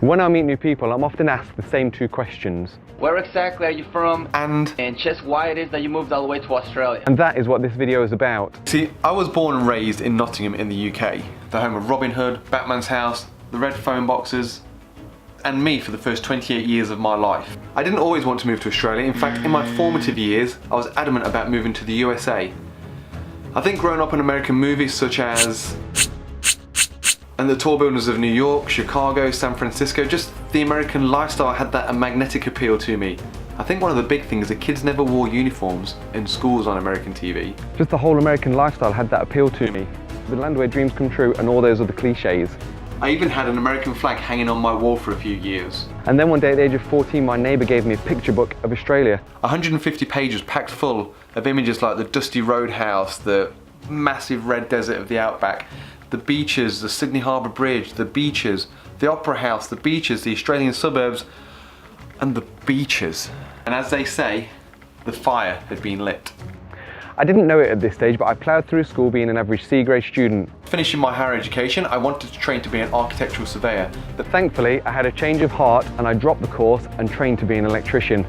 When I meet new people, I'm often asked the same two questions. Where exactly are you from? And just why it is that you moved all the way to Australia? And that is what this video is about. See, I was born and raised in Nottingham in the UK, the home of Robin Hood, Batman's house, the red phone boxes, and me for the first 28 years of my life. I didn't always want to move to Australia. In fact, in my formative years, I was adamant about moving to the USA. I think growing up in American movies such as and the tall buildings of New York, Chicago, San Francisco, just the American lifestyle had that magnetic appeal to me. I think one of the big things, the kids never wore uniforms in schools on American TV. Just the whole American lifestyle had that appeal to me. The land where dreams come true and all those other cliches. I even had an American flag hanging on my wall for a few years. And then one day at the age of 14, my neighbour gave me a picture book of Australia. 150 pages packed full of images like the dusty roadhouse, the massive red desert of the outback, the beaches, the Sydney Harbour Bridge, the beaches, the Opera House, the beaches, the Australian suburbs, and the beaches. And as they say, the fire had been lit. I didn't know it at this stage, but I ploughed through school being an average C-grade student. Finishing my higher education, I wanted to train to be an architectural surveyor. But thankfully, I had a change of heart and I dropped the course and trained to be an electrician.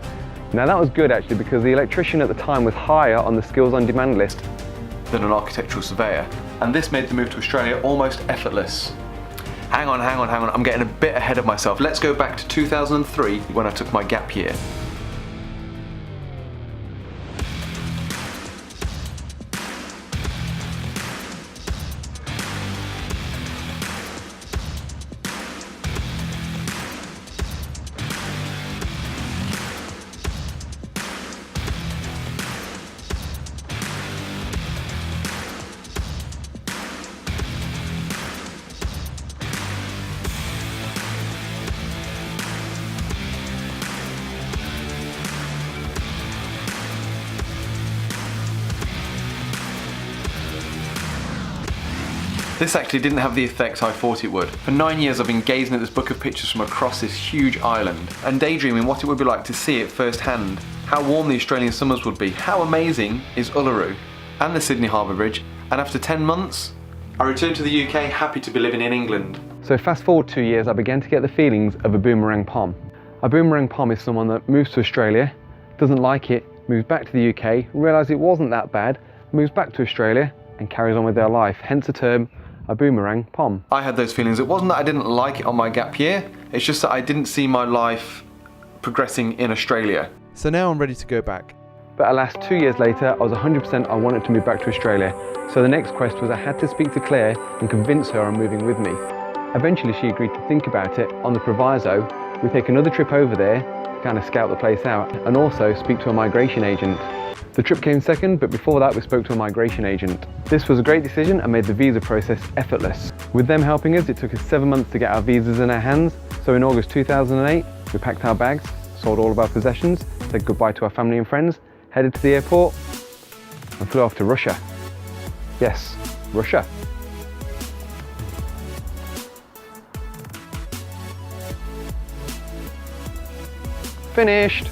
Now that was good actually, because the electrician at the time was higher on the skills on demand list than an architectural surveyor. And this made the move to Australia almost effortless. Hang on, I'm getting a bit ahead of myself. Let's go back to 2003 when I took my gap year. This actually didn't have the effect I thought it would. For 9 years I've been gazing at this book of pictures from across this huge island and daydreaming what it would be like to see it firsthand. How warm the Australian summers would be, how amazing is Uluru and the Sydney Harbour Bridge, and after 10 months, I returned to the UK happy to be living in England. So fast forward 2 years, I began to get the feelings of a boomerang pom. A boomerang pom is someone that moves to Australia, doesn't like it, moves back to the UK, realises it wasn't that bad, moves back to Australia and carries on with their life, hence the term a boomerang pom. I had those feelings. It wasn't that I didn't like it on my gap year, it's just that I didn't see my life progressing in Australia. So now I'm ready to go back. But alas, 2 years later, I was 100% I wanted to move back to Australia. So the next quest was I had to speak to Claire and convince her on moving with me. Eventually she agreed to think about it on the proviso we take another trip over there to kind of scout the place out and also speak to a migration agent. The trip came second, but before that we spoke to a migration agent. This was a great decision and made the visa process effortless. With them helping us, it took us 7 months to get our visas in our hands. So in August 2008, we packed our bags, sold all of our possessions, said goodbye to our family and friends, headed to the airport and flew off to Russia. Yes, Russia. Finished.